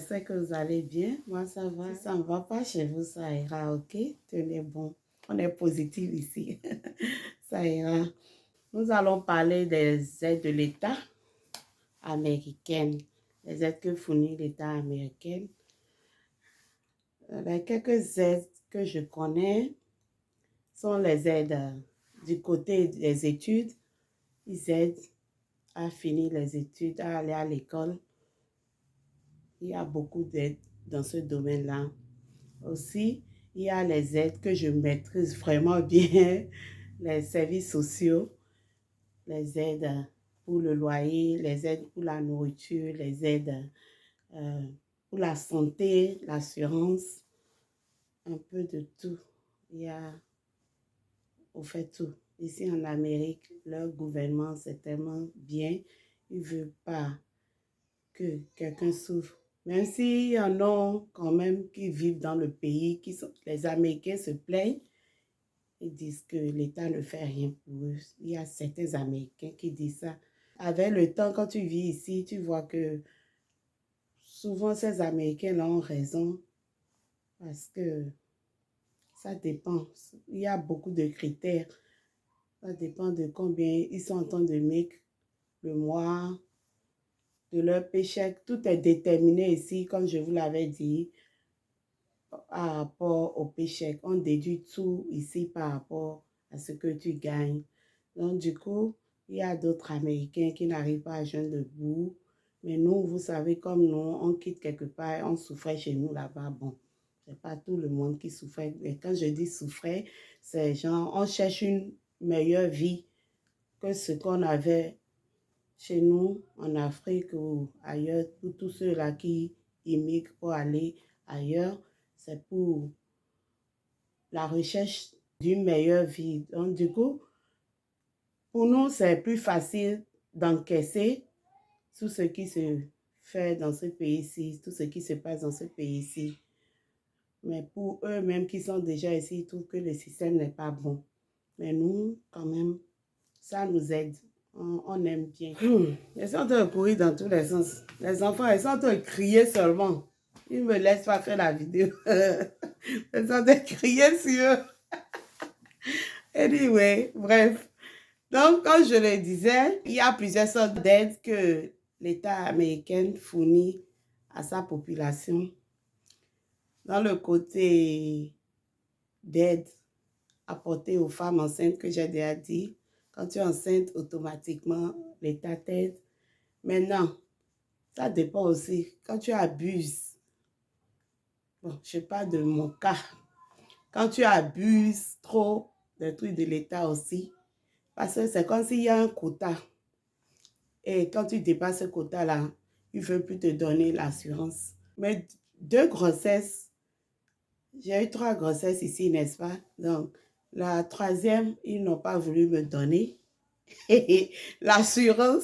j'espère que vous allez bien. Moi, ça va. Si ça ne va pas chez vous, ça ira, ok? Tenez bon. On est positif ici. Ça ira. Nous allons parler des aides de l'État américaine. Les aides que fournit l'État américain. Les quelques aides que je connais sont les aides du côté des études. Ils aident à finir les études, à aller à l'école. Il y a beaucoup d'aides dans ce domaine-là. Aussi, il y a les aides que je maîtrise vraiment bien, les services sociaux, les aides pour le loyer, les aides pour la nourriture, les aides pour la santé, l'assurance, un peu de tout. Il y a, on fait tout. Ici en Amérique, leur gouvernement, c'est tellement bien. Ils ne veulent pas que quelqu'un souffre. Même s'il y en a quand même qui vivent dans le pays, les Américains se plaignent, ils disent que l'État ne fait rien pour eux. Il y a certains Américains qui disent ça. Avec le temps, quand tu vis ici, tu vois que souvent ces Américains-là ont raison parce que ça dépend. Il y a beaucoup de critères. Ça dépend de combien ils sont en train de mettre le mois, de leur paycheck. Tout est déterminé ici, comme je vous l'avais dit, par rapport au paycheck. On déduit tout ici par rapport à ce que tu gagnes. Donc, du coup, il y a d'autres Américains qui n'arrivent pas à joindre le bout. Mais nous, vous savez, comme nous, on quitte quelque part, on souffrait chez nous là-bas. Bon, c'est pas tout le monde qui souffrait. Mais quand je dis souffrait, c'est genre, on cherche une meilleure vie que ce qu'on avait chez nous en Afrique ou ailleurs. Pour tous ceux-là qui immigrent pour aller ailleurs, c'est pour la recherche d'une meilleure vie. Donc, du coup, pour nous, c'est plus facile d'encaisser tout ce qui se fait dans ce pays-ci, tout ce qui se passe dans ce pays-ci. Mais pour eux-mêmes qui sont déjà ici, ils trouvent que le système n'est pas bon. Mais nous, quand même, ça nous aide. On aime bien. Ils sont en train de courir dans tous les sens. Les enfants, ils sont en train de crier seulement. Ils ne me laissent pas faire la vidéo. Ils sont en train de crier sur eux. Anyway, bref. Donc, comme je le disais, il y a plusieurs sortes d'aides que l'État américain fournit à sa population. Dans le côté d'aide apportée aux femmes enceintes que j'ai déjà dit, quand tu es enceinte, automatiquement, l'État t'aide. Maintenant, ça dépend aussi. Quand tu abuses, bon, je parle de mon cas, quand tu abuses trop des trucs de l'État aussi, parce que c'est comme s'il y a un quota. Et quand tu dépasses ce quota-là, il ne veut plus te donner l'assurance. Mais 2 grossesses, j'ai eu 3 grossesses ici, n'est-ce pas? Donc, la 3e, ils n'ont pas voulu me donner l'assurance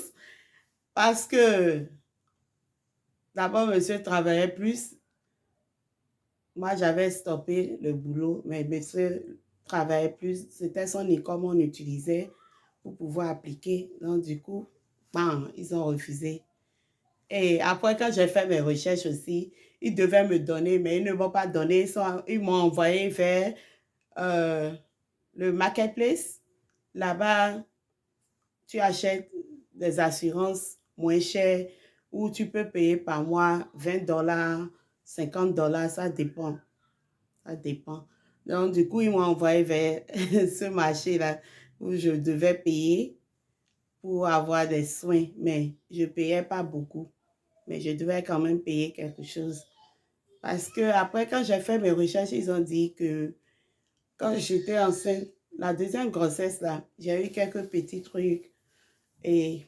parce que d'abord, monsieur travaillait plus. Moi, j'avais stoppé le boulot, mais monsieur travaillait plus. C'était son ICOM qu'on utilisait pour pouvoir appliquer. Donc, du coup, bam, ils ont refusé. Et après, quand j'ai fait mes recherches aussi, ils devaient me donner, mais ils ne m'ont pas donné. Ils m'ont envoyé vers le marketplace. Là-bas, tu achètes des assurances moins chères où tu peux payer par mois 20 $, 50 $, ça dépend. Ça dépend. Donc, du coup, ils m'ont envoyé vers ce marché-là où je devais payer pour avoir des soins, mais je ne payais pas beaucoup. Mais je devais quand même payer quelque chose. Parce que après, quand j'ai fait mes recherches, ils ont dit que quand j'étais enceinte, la 2e grossesse, là, j'ai eu quelques petits trucs. Et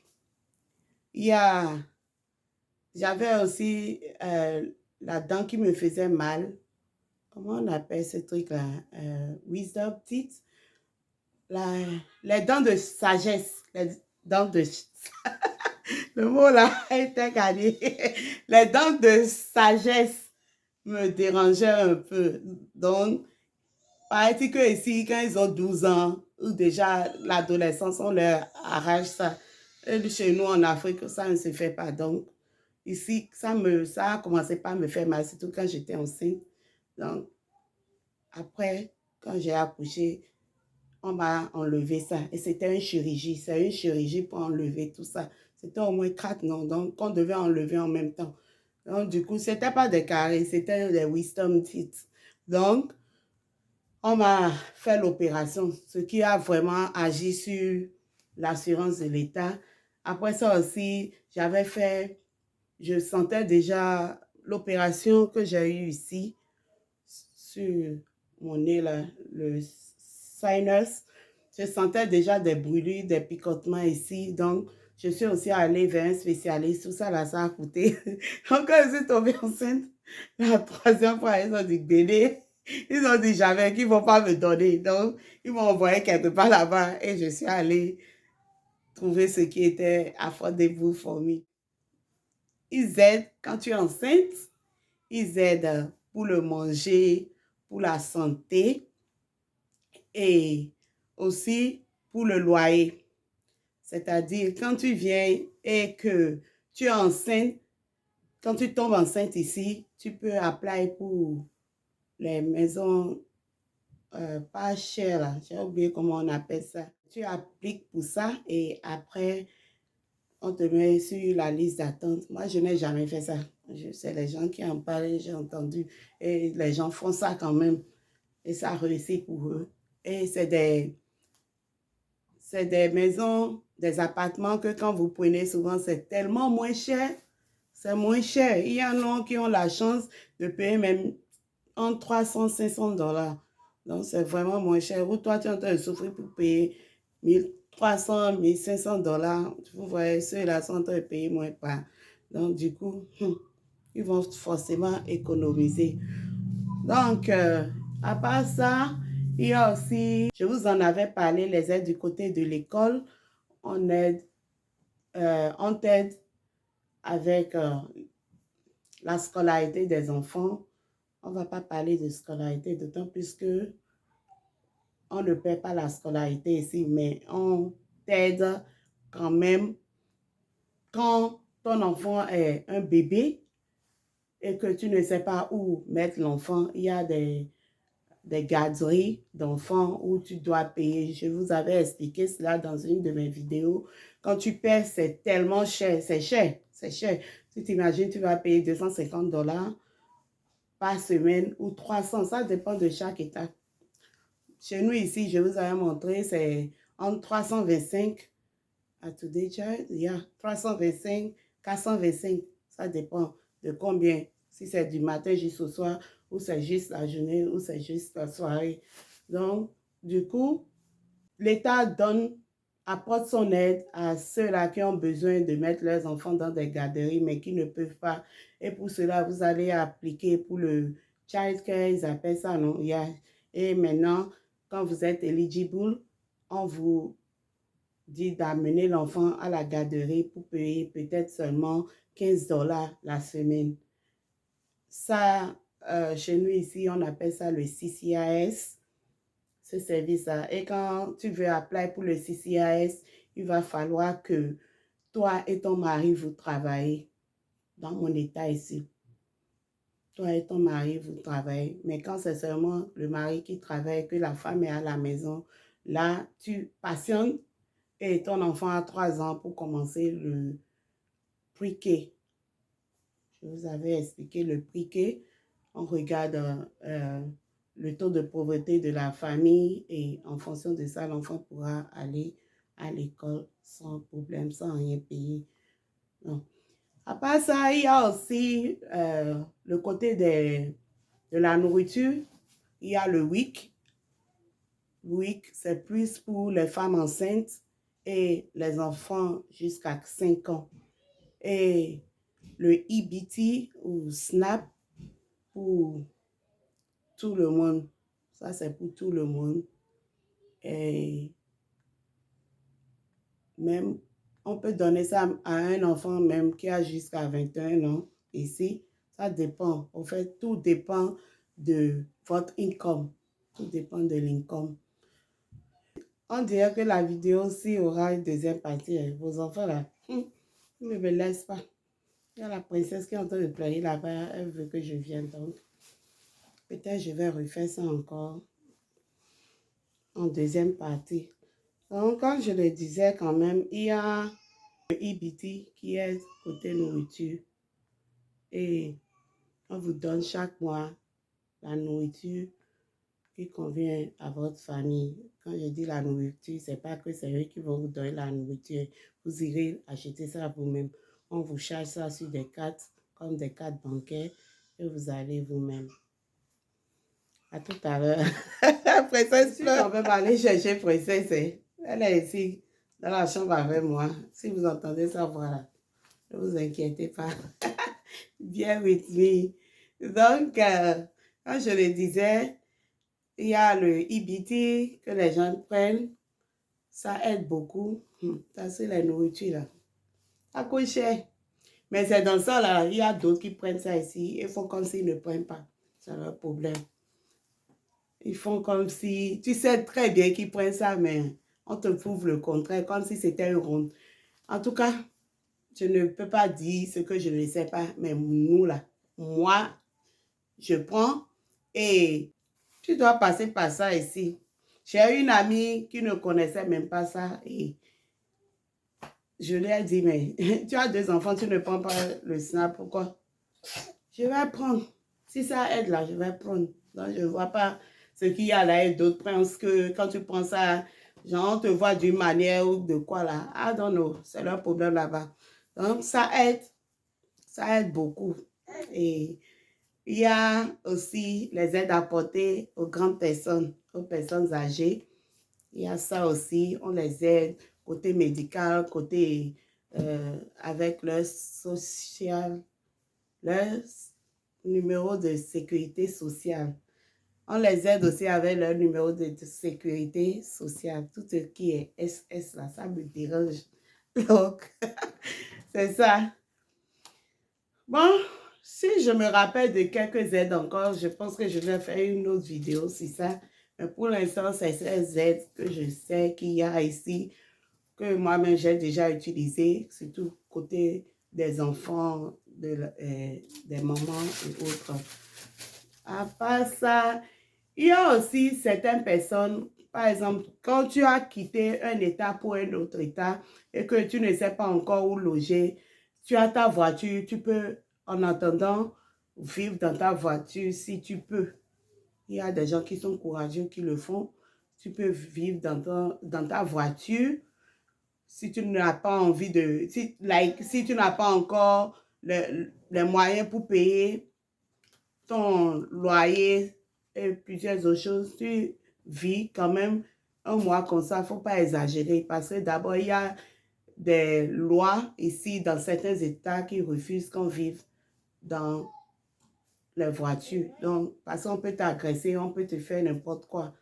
j'avais aussi la dent qui me faisait mal. Comment on appelle ce truc-là? Wisdom teeth. Les dents de sagesse. Les dents de... Le mot là était gagné. Les dents de sagesse me dérangeaient un peu. Donc, paraît-il que ici, quand ils ont 12 ans, ou déjà l'adolescence, on leur arrache ça. Et chez nous, en Afrique, ça ne se fait pas. Donc, ici, ça a commencé par me faire mal, surtout quand j'étais enceinte. Donc, après, quand j'ai accouché, on m'a enlevé ça. Et c'était une chirurgie. C'est une chirurgie pour enlever tout ça. C'était au moins 4 noms. Donc, on devait enlever en même temps. Donc, du coup, c'était pas des carrés, c'était des wisdom teeth. Donc, on m'a fait l'opération, ce qui a vraiment agi sur l'assurance de l'État. Après ça aussi, je sentais déjà l'opération que j'ai eue ici sur mon nez, là, le sinus. Je sentais déjà des brûlures, des picotements ici. Donc, je suis aussi allée vers un spécialiste. Tout ça, là, ça a coûté. Donc, quand je suis tombée enceinte, la troisième fois, ils ont dit, Béné, ils ont dit jamais qu'ils ne vont pas me donner. Donc, ils m'ont envoyé quelque part là-bas et je suis allée trouver ce qui était affordable for me. Ils aident quand tu es enceinte. Ils aident pour le manger, pour la santé et aussi pour le loyer. C'est-à-dire, quand tu viens et que tu es enceinte, quand tu tombes enceinte ici, tu peux appeler pour les maisons pas chères. J'ai oublié comment on appelle ça. Tu appliques pour ça et après, on te met sur la liste d'attente. Moi, je n'ai jamais fait ça. C'est les gens qui en parlent, j'ai entendu. Et les gens font ça quand même. Et ça réussit pour eux. Et c'est des maisons, des appartements que quand vous prenez souvent, c'est tellement moins cher. C'est moins cher. Il y en a qui ont la chance de payer même entre 300 et 500 dollars. Donc, c'est vraiment moins cher. Ou toi, tu es en train de souffrir pour payer 1300, 1500 dollars. Vous voyez, ceux-là sont en train de payer moins pas. Donc, du coup, ils vont forcément économiser. Donc, à part ça, il y a aussi, je vous en avais parlé, les aides du côté de l'école. On t'aide avec la scolarité des enfants. On ne va pas parler de scolarité, d'autant plus que on ne paie pas la scolarité ici, mais on t'aide quand même quand ton enfant est un bébé et que tu ne sais pas où mettre l'enfant. Il y a des garderies d'enfants où tu dois payer. Je vous avais expliqué cela dans une de mes vidéos. Quand tu paies, c'est tellement cher, c'est cher, c'est cher. Tu t'imagines, tu vas payer 250 dollars par semaine ou 300, ça dépend de chaque état. Chez nous ici, je vous avais montré, c'est entre 325 à today child, yeah, 325, 425, ça dépend de combien. Si c'est du matin jusqu'au soir, ou c'est juste la journée, ou c'est juste la soirée. Donc, du coup, l'État apporte son aide à ceux-là qui ont besoin de mettre leurs enfants dans des garderies, mais qui ne peuvent pas. Et pour cela, vous allez appliquer pour le child care, ils appellent ça, non? Et maintenant, quand vous êtes éligible, on vous dit d'amener l'enfant à la garderie pour payer peut-être seulement 15 dollars la semaine. Ça, chez nous ici, on appelle ça le CCAS, ce service-là. Et quand tu veux appeler pour le CCAS, il va falloir que toi et ton mari, vous travaillez dans mon état ici. Toi et ton mari, vous travaillez. Mais quand c'est seulement le mari qui travaille, que la femme est à la maison, là, tu patientes et ton enfant a 3 ans pour commencer le pre-K. Je vous avais expliqué le pre-K. On regarde le taux de pauvreté de la famille et en fonction de ça, l'enfant pourra aller à l'école sans problème, sans rien payer. Non. À part ça, il y a aussi le côté de la nourriture. Il y a le WIC. Le WIC, c'est plus pour les femmes enceintes et les enfants jusqu'à 5 ans. Et le EBT ou SNAP pour tout le monde. Ça, c'est pour tout le monde. Et même, on peut donner ça à un enfant même qui a jusqu'à 21 ans ici. Ça dépend. En fait, tout dépend de votre income. Tout dépend de l'income. On dirait que la vidéo aussi aura une deuxième partie. Vos enfants là, ils ne me laissent pas. Il y a la princesse qui est en train de pleurer là-bas. Elle veut que je vienne. Donc, peut-être je vais refaire ça encore en deuxième partie. Donc, comme je le disais quand même, il y a le EBT qui est côté nourriture. Et on vous donne chaque mois la nourriture qui convient à votre famille. Quand je dis la nourriture, c'est pas que c'est eux qui vont vous donner la nourriture. Vous irez acheter ça vous-même. On vous charge ça sur des cartes, comme des cartes bancaires, et vous allez vous-même. À tout à l'heure. Princesse pleure. On va aller chercher Princesse. Elle est ici, dans la chambre avec moi. Si vous entendez sa voix là, ne vous inquiétez pas. Bien with me. Donc, quand je le disais, il y a le EBT que les gens prennent. Ça aide beaucoup. Ça, c'est la nourriture là. Ça coûte cher. Mais c'est dans ça là, il y a d'autres qui prennent ça ici. Ils font comme s'ils ne prennent pas. C'est leur problème. Ils font comme si... Tu sais très bien qu'ils prennent ça, mais on te prouve le contraire, comme si c'était une ronde. En tout cas, je ne peux pas dire ce que je ne sais pas, mais nous là, moi, je prends et tu dois passer par ça ici. J'ai une amie qui ne connaissait même pas ça et je lui ai dit, mais tu as 2 enfants, tu ne prends pas le SNAP, pourquoi? Je vais prendre. Si ça aide là, je vais prendre. Donc, je ne vois pas ce qu'il y a là et d'autres pensent que quand tu prends ça, genre, on te voit d'une manière ou de quoi là. I don't know. C'est leur problème là-bas. Donc, ça aide beaucoup. Et il y a aussi les aides apportées aux grandes personnes, aux personnes âgées. Il y a ça aussi, on les aide côté médical, côté avec leur social, leur numéro de sécurité sociale. On les aide aussi avec leur numéro de sécurité sociale. Tout ce qui est SS là, ça me dérange. Donc, c'est ça. Bon, si je me rappelle de quelques aides encore, je pense que je vais faire une autre vidéo sur ça. Mais pour l'instant, c'est ces aides que je sais qu'il y a ici, que moi-même j'ai déjà utilisé, surtout côté des enfants, des mamans et autres. À part ça, il y a aussi certaines personnes, par exemple, quand tu as quitté un état pour un autre état et que tu ne sais pas encore où loger, tu as ta voiture, tu peux, en attendant, vivre dans ta voiture si tu peux. Il y a des gens qui sont courageux qui le font. Tu peux vivre dans ta voiture si tu n'as pas envie de... Si tu n'as pas encore les moyens pour payer ton loyer et plusieurs autres choses, tu vis quand même un mois comme ça. Il ne faut pas exagérer parce que d'abord, il y a des lois ici dans certains États qui refusent qu'on vive dans les voitures. Donc, parce qu'on peut t'agresser, on peut te faire n'importe quoi.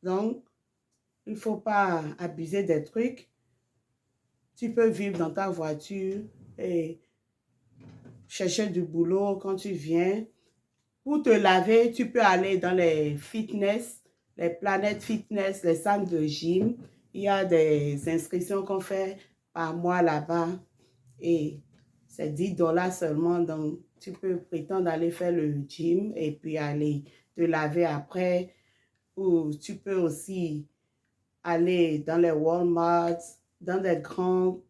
Donc, il ne faut pas abuser des trucs. Tu peux vivre dans ta voiture et chercher du boulot quand tu viens. Pour te laver, tu peux aller dans les fitness, les planètes fitness, les salles de gym. Il y a des inscriptions qu'on fait par mois là-bas et c'est 10 $ seulement. Donc, tu peux prétendre aller faire le gym et puis aller te laver après. Ou tu peux aussi aller dans les Walmart, dans des grands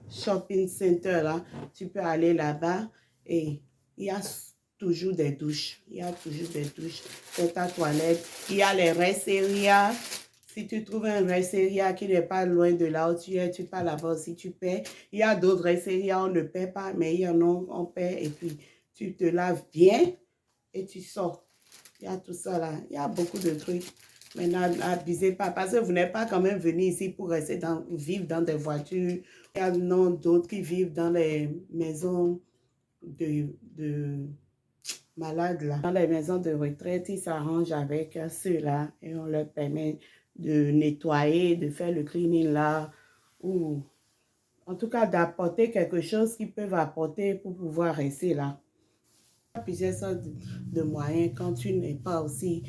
shopping centers là. Tu peux aller là-bas et il y a toujours des douches. Il y a toujours des douches. C'est ta toilette. Il y a les restérias. Si tu trouves un resteria qui n'est pas loin de là où tu es, tu pars là-bas si tu paies. Il y a d'autres restérias, on ne paie pas, mais il y en a, on paie et puis tu te laves bien et tu sors. Il y a tout ça là. Il y a beaucoup de trucs. Mais n'abusez pas parce que vous n'êtes pas quand même venu ici pour rester vivre dans des voitures. Il y a d'autres qui vivent dans les maisons de malades là. Dans les maisons de retraite, ils s'arrangent avec ceux-là et on leur permet de nettoyer, de faire le cleaning là, ou en tout cas d'apporter quelque chose qu'ils peuvent apporter pour pouvoir rester là. Il y a plusieurs sortes de moyens quand tu n'es pas aussi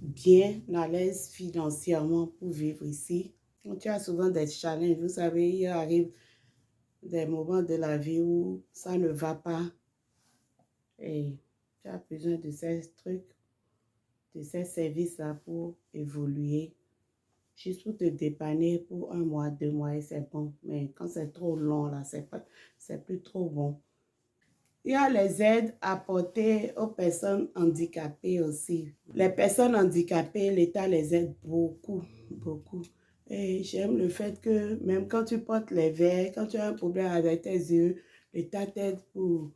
bien à l'aise financièrement pour vivre ici. Quand tu as souvent des challenges, vous savez, il arrive des moments de la vie où ça ne va pas et tu as besoin de ces trucs, de ces services-là pour évoluer. Juste pour te dépanner pour 1 mois, 2 mois et c'est bon. Mais quand c'est trop long, là, c'est plus trop bon. Il y a les aides apportées aux personnes handicapées aussi. Les personnes handicapées, l'État les aide beaucoup, beaucoup. Et j'aime le fait que même quand tu portes les verres, quand tu as un problème avec tes yeux, l'État t'aide pour...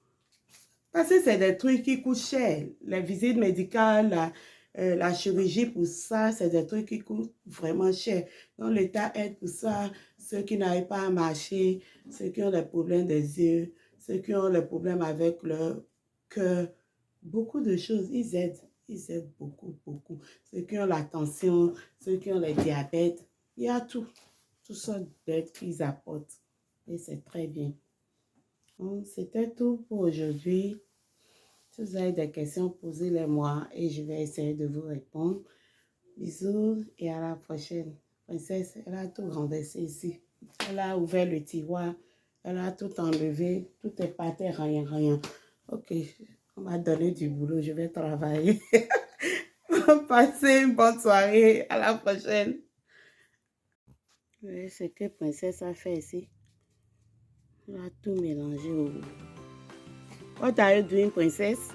Parce que c'est des trucs qui coûtent cher. Les visites médicales, la chirurgie pour ça, c'est des trucs qui coûtent vraiment cher. Donc l'État aide pour ça, ceux qui n'arrivent pas à marcher, ceux qui ont des problèmes des yeux, ceux qui ont des problèmes avec leur cœur, beaucoup de choses, ils aident beaucoup, beaucoup. Ceux qui ont la tension, ceux qui ont le diabète, il y a tout, toutes sortes d'aides qu'ils apportent. Et c'est très bien. Donc, c'était tout pour aujourd'hui. Si vous avez des questions, posez-les-moi et je vais essayer de vous répondre. Bisous et à la prochaine. Princesse, elle a tout renversé ici. Elle a ouvert le tiroir. Elle a tout enlevé. Tout est par terre, rien, rien. Ok, on m'a donné du boulot. Je vais travailler. Passez une bonne soirée. À la prochaine. Oui, ce que Princesse a fait ici. Elle a tout mélangé. What are you doing, Princess?